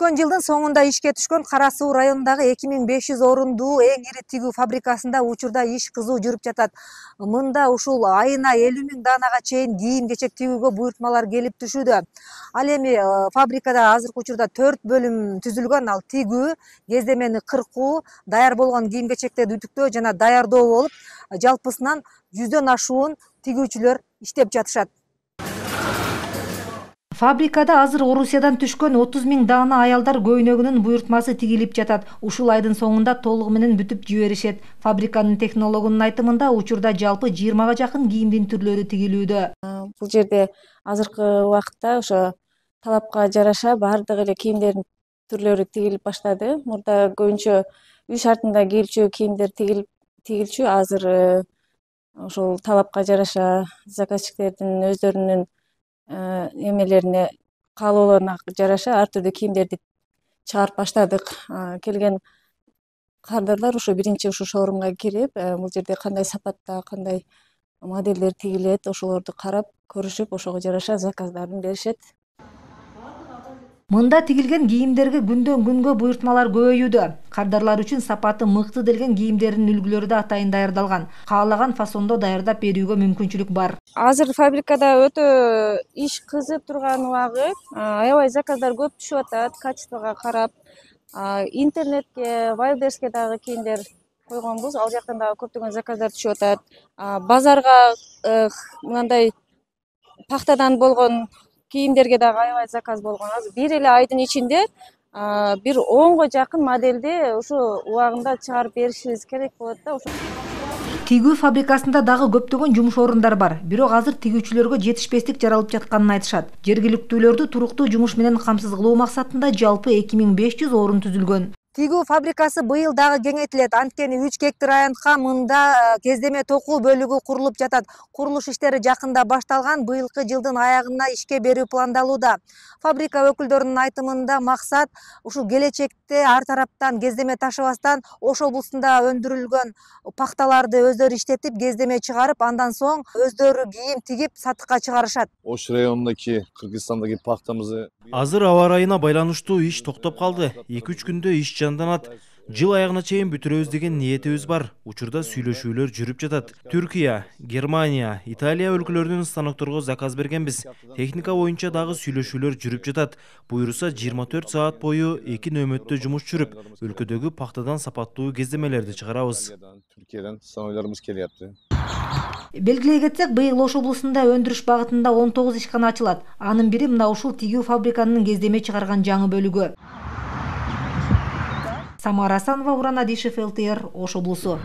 Өткөн жылдын соңунда ишке түшкөн Кара Суу районундагы 2500 орундуу эң ири тигүү фабрикасында учурда иш кызуу жүрүп жатат. Мында ушул айына 50 000 данага чейин кийим-кечек тигүүгө буйртмалар келип түшүүдө. Ал эми фабрикада азыркы учурда 4 бөлүм түзүлгөн. Ал тигүү, кездемени кыркуу, даяр болгон кийим-кечектерди үтүктөө жана даярдоо болуп, жалпысынан 100дөн ашуун тигүүчүлөр иштеп жатышат. Фабрикада азыр Орусиядан түшкөн 30 000 даана аялдар көйнөгүнүн буйртмасы тигилип жатат. Ушул айдын соңунда толугу менен бүтүп жиберишет. Фабриканын технологунун айтымында учурда жалпы 20га жакын кийимдин түрлөрү тигилүүдө. Бул жерде азыркы убакытта ошо талапка жараша баардык эле кийимдердин түрлөрү тигилип баштады. Мурда көбүнчө үй шартында кийилчү кийимдер тигилчү. Азыр ошол талапка жараша заказчиктердин өздөрүнүн эмелерине, каалоолоруна жараша ар түрдүү кийимдерди чыгарып баштадык. Келген кардарлар ушу биринчи ушу шоурумга кирип, бул жерде кандай сапатта, кандай модельдер тигилет, ошолорду карап, көрүшүп, ошого жараша заказдарын беришет. Мында тигилген кийимдерге күндөн күнгө буйртмалар көбөйүүдө. Кардарлар үчүн сапаты мыкты делген кийимдердин үлгүлөрү да атайын даярдалган. Каалаган фасондо даярдап берүүгө мүмкүнчүлүк бар. Азыр фабрикада өтө иш кызып турган убагыт. Аябай заказдар көп түшүп атат, качествого карап. Интернетке, Вайлдберрске дагы кийимдер койгонбуз. Ал жактан дагы көптөгөн заказдар түшүп атат. Базарга мындай пахтадан болгон кийимдерге дагы аябай заказ болгон. Азыр бир эле айдын ичинде бир 10го жакын модельди ушу убагында чыгарып беришибиз керек болот да. Тигүү фабрикасында дагы көптөгөн жумуш орундар бар. Бирок азыр тигүүчүлөргө жетишпестик жаралып жатканын айтышат. Жергиликтүүлөрдү туруктуу жумуш менен камсыз кылуу максатында жалпы 2500 орун түзүлгөн. Тигүү фабрикасы быйыл дагы кеңейтилет. Анткени 3 гектар аянтка мында кездеме токуу бөлүгү курулуп жатат. Курулуш иштери жакында башталган, быйылкы жылдын аягына ишке берүү пландалууда. Фабрика өкүлдөрүнүн айтымында максат ушул келечекте ар тараптан кездеме ташыбастан Ош облусунда өндүрүлгөн пахталарды өздөрү иштетип, кездеме чыгарып, андан соң өздөрү кийим тигип сатыкка чыгарышат. Ош районундагы, Кыргызстандагы пахтамызды азыр аба ырайына байланыштуу иш токтоп калды. 2-3 күндө иш жанданат. Жыл аягына чейин бүтүрөбүз деген ниетибиз бар. Учурда сүйлөшүүлөр жүрүп жатат. Түркия, Германия, Италия өлкөлөрүнүн станокторго заказ бергенбиз. Техника боюнча дагы сүйлөшүүлөр жүрүп жатат. Буйруса 24 саат бою 2 нөөмөттө жумуш жүрүп, өлкөдөгү пахтадан сапаттуу кездемелерди чыгарабыз. Түркиядан станойлорубуз келип. Белгилей кетсек, быйыл Ош облусунда өндүрүш багытында 19 ишкана ачылат. Анын бири мына ушул тигүү фабриканын кездеме чыгарган жаңы бөлүгү. Самара Асанова, Уран Адишев, ЛТР, Ош облусу.